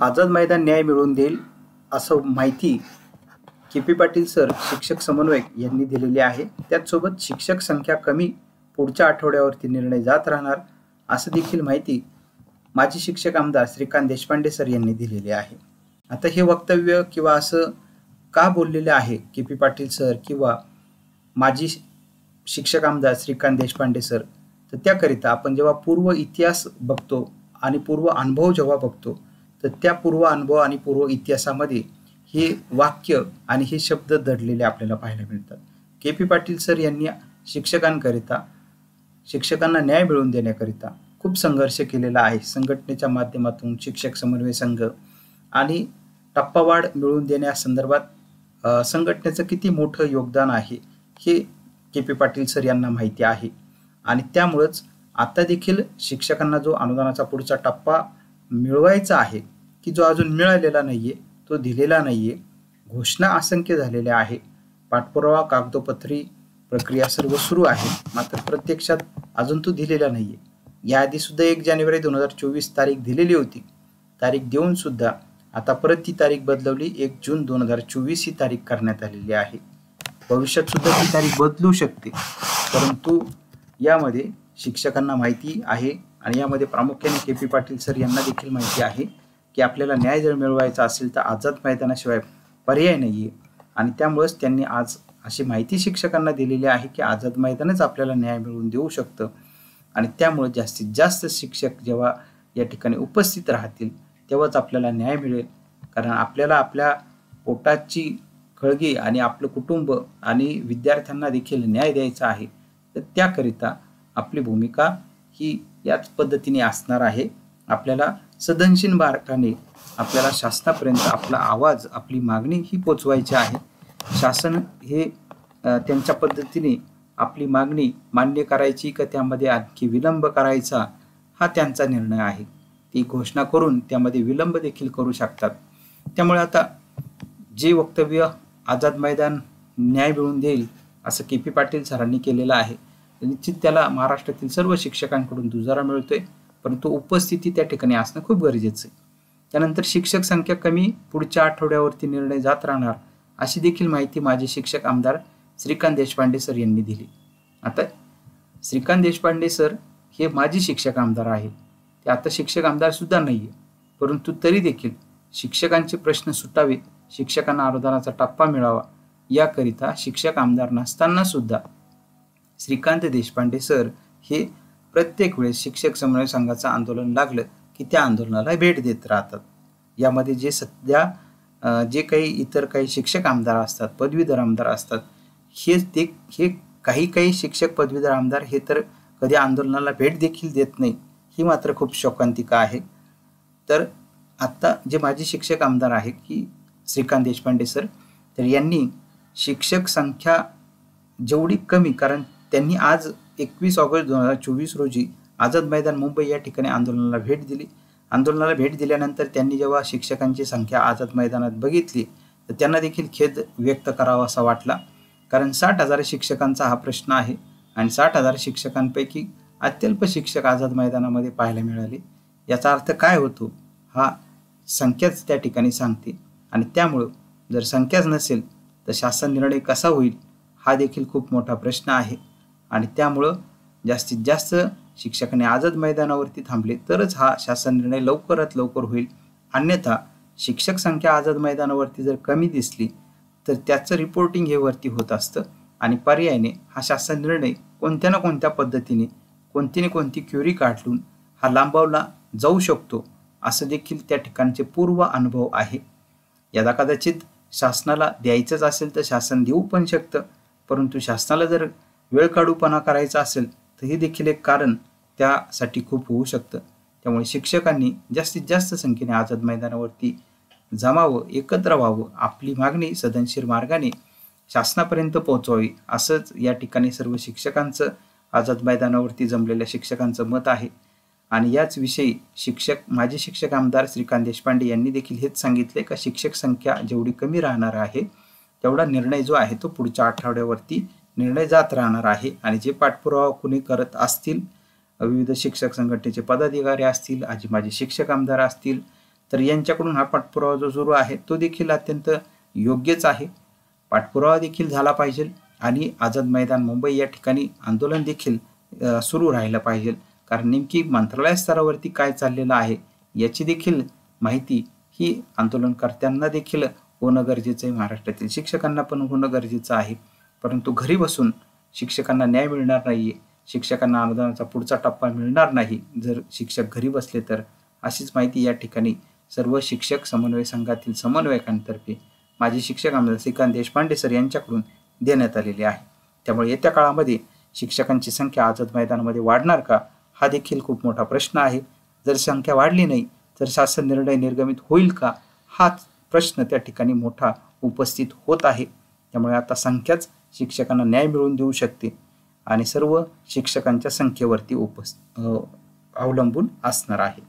आझाद मैदान न्याय मिळवून देईल असं माहिती के.पी. पाटील सर शिक्षक समन्वयक यांनी दिलेली आहे। त्याचसोबत शिक्षक संख्या कमी पुढच्या आठवड्यावरती निर्णय जात राहणार असं देखील माहिती माजी शिक्षक आमदार श्रीकांत देशपांडे सर यांनी दिलेली आहे। आता हे वक्तव्य किंवा असं का बोललेले आहे के.पी. पाटील सर किंवा माजी शिक्षक आमदार श्रीकांत देशपांडे सर, तर त्याकरिता आपण जेव्हा पूर्व इतिहास बघतो आणि पूर्व अनुभव जेव्हा बघतो तर त्या पूर्व अनुभव आणि पूर्व इतिहासामध्ये हे वाक्य आणि हे शब्द दडलेले आपल्याला पाहायला मिळतात। के.पी. पाटील सर यांनी शिक्षकांकरिता शिक्षकांना न्याय मिळवून देण्याकरिता खूप संघर्ष केलेला आहे। संघटनेच्या माध्यमातून शिक्षक समन्वय संघ आणि टप्पावाढ मिळवून देण्यासंदर्भात संघटनेचं किती मोठं योगदान आहे हे के.पी. पाटील सर यांना माहिती आहे। आणि त्यामुळेच आता देखील शिक्षकांना जो अनुदानाचा पुढचा टप्पा मिळवायचा आहे की जो अजून मिळालेला नाहीये, तो दिलेला नाहीये, घोषणा असंख्य झालेल्या आहे, पाठपुरावा कागदोपत्री प्रक्रिया सर्व सुरू आहे, मात्र प्रत्यक्षात अजून तो दिलेला नाहीये। याआधी सुद्धा 1 जानेवारी 2024 तारीख दिलेली होती। तारीख देऊन सुद्धा आता परत ती तारीख बदलवली, 1 जून 2024 ही तारीख करण्यात आलेली आहे। भविष्यात सुद्धा ती तारीख बदलू शकते, परंतु यामध्ये शिक्षकांना माहिती आहे आणि यामध्ये प्रामुख्याने के.पी. पाटील सर यांना देखील माहिती आहे की आपल्याला न्याय जर मिळवायचा असेल तर आझाद मैदानाशिवाय पर्याय नाहीये। आणि त्यामुळेच त्यांनी आज अशी माहिती शिक्षकांना दिलेली आहे की आझाद मैदानच आपल्याला न्याय मिळवून देऊ शकतं। आणि त्यामुळे जास्तीत जास्त शिक्षक जेव्हा या ठिकाणी उपस्थित राहतील तेव्हाच आपल्याला न्याय मिळेल। कारण आपल्याला आपल्या पोटाची खळगी आणि आपलं कुटुंब आणि विद्यार्थ्यांना देखील न्याय द्यायचा आहे, तर त्याकरिता आपली भूमिका ही याच पद्धतीने असणार आहे। आपल्याला सदनशील मार्गाने आपल्याला शासनापर्यंत आपला आवाज, आपली मागणी ही पोचवायची आहे। शासन हे त्यांच्या पद्धतीने आपली मागणी मान्य करायची का त्यामध्ये आणखी विलंब करायचा हा त्यांचा निर्णय आहे। ती घोषणा करून त्यामध्ये विलंब देखील करू शकतात। त्यामुळे आता जे वक्तव्य आझाद मैदान न्याय मिळवून देईल असं के.पी. पाटील सरांनी केलेलं आहे, निश्चित त्याला महाराष्ट्रातील सर्व शिक्षकांकडून दुजारा मिळतोय, परंतु उपस्थिती त्या ठिकाणी असणं खूप गरजेचं आहे। त्यानंतर शिक्षक संख्या कमी पुढच्या आठवड्यावरती निर्णय जात राहणार अशी देखील माहिती माजी शिक्षक आमदार श्रीकांत देशपांडे सर यांनी दिली। आता श्रीकांत देशपांडे सर हे माजी शिक्षक आमदार आहेत, ते आता शिक्षक आमदार सुद्धा नाहीये, परंतु तरी देखील शिक्षकांचे प्रश्न सुटावेत, शिक्षकांना अनुदानाचा टप्पा मिळावा याकरिता शिक्षक आमदार नसताना सुद्धा श्रीकांत देशपांडे सर हे प्रत्येक वेळेस शिक्षक समन्वय संघाचं आंदोलन लागलं की त्या आंदोलनाला भेट देत राहतात। यामध्ये जे सध्या जे काही इतर काही शिक्षक आमदार असतात, पदवीधर आमदार असतात, हे काही शिक्षक पदवीधर आमदार हे तर कधी आंदोलनाला भेट देखील देत नाही, ही मात्र खूप शोकांतिका आहे। तर आता जे माजी शिक्षक आमदार आहेत की श्रीकांत देशपांडे सर, तर यांनी शिक्षक संख्या जेवढी कमी, कारण त्यांनी आज 21 ऑगस्ट 2024 रोजी आझाद मैदान मुंबई या ठिकाणी आंदोलनाला भेट दिली। आंदोलनाला भेट दिल्यानंतर त्यांनी जेव्हा शिक्षकांची संख्या आझाद मैदानात बघितली तर त्यांना देखील खेद व्यक्त करावा असा वाटला, कारण 60,000 शिक्षकांचा हा प्रश्न आहे आणि 60,000 शिक्षकांपैकी अत्यल्प शिक्षक आझाद मैदानामध्ये पाहायला मिळाले। याचा अर्थ काय होतो हा संख्याच त्या ठिकाणी सांगते। आणि त्यामुळं जर संख्याच नसेल तर शासन निर्णय कसा होईल हा देखील खूप मोठा प्रश्न आहे। आणि त्यामुळं जास्तीत जास्त शिक्षकांनी आझाद मैदानावरती थांबले तरच हा शासन निर्णय लवकरात लवकर होईल, अन्यथा शिक्षक संख्या आझाद मैदानावरती जर कमी दिसली तर त्याचं रिपोर्टिंग हे वरती होत असतं आणि पर्यायाने हा शासन निर्णय कोणत्या ना कोणत्या पद्धतीने कोणती क्युरी काढून हा लांबवला जाऊ शकतो असं देखील त्या ठिकाणचे पूर्व अनुभव आहे। याला कदाचित शासनाला द्यायचंच असेल तर शासन देऊ पण शकतं, परंतु शासनाला जर वेळ काढूपणा करायचा असेल तर हे देखील एक कारण त्यासाठी खूप होऊ शकतं। त्यामुळे शिक्षकांनी जास्तीत जास्त संख्येने आझाद मैदानावरती जमावं, एकत्र व्हावं, आपली मागणी सदनशील मार्गाने शासनापर्यंत पोहोचवावी असंच या ठिकाणी सर्व शिक्षकांचं, आझाद मैदानावरती जमलेल्या शिक्षकांचं मत आहे। आणि याच विषयी माजी शिक्षक आमदार श्रीकांत देशपांडे यांनी देखील हेच सांगितले का शिक्षक संख्या जेवढी कमी राहणार आहे तेवढा निर्णय जो आहे तो पुढच्या आठवड्यावरती निर्णय जात राहणार आहे। आणि जे पाठपुरावा कुणी करत असतील, विविध शिक्षक संघटनेचे पदाधिकारी असतील, माजी शिक्षक आमदार असतील, तर यांच्याकडून हा पाठपुरावा जो सुरू आहे तो देखील अत्यंत योग्यच आहे. पाठपुरावा देखील झाला पाहिजे आणि आझाद मैदान मुंबई या ठिकाणी आंदोलन देखील सुरू राहिलं पाहिजे, कारण नेमकी मंत्रालय स्तरावरती काय चाललेलं आहे याची देखील माहिती ही आंदोलनकर्त्यांना देखील होणं गरजेचं आहे, महाराष्ट्रातील शिक्षकांना पण होणं गरजेचं आहे. परंतु घरी बसून शिक्षकांना न्याय मिळणार नाहीये, शिक्षकांना अनुदानाचा पुढचा टप्पा मिळणार नाही जर शिक्षक घरी बसले तर, अशीच माहिती या ठिकाणी सर्व शिक्षक समन्वय संघातील समन्वयकांतर्फे माजी शिक्षक आमदार श्रीकांत देशपांडे सर यांच्याकडून देण्यात आलेली आहे. त्यामुळे येत्या काळामध्ये शिक्षकांची संख्या आझाद मैदानामध्ये वाढणार का, हा देखील खूप मोठा प्रश्न आहे. जर संख्या वाढली नाही तर शासन निर्णय निर्गमित होईल का, हाच प्रश्न त्या ठिकाणी मोठा उपस्थित होत आहे. त्यामुळे आता संख्याच शिक्षकांना न्याय मिळवून देऊ शकते आणि सर्व शिक्षकांच्या संख्येवरती अवलंबून असणार आहे.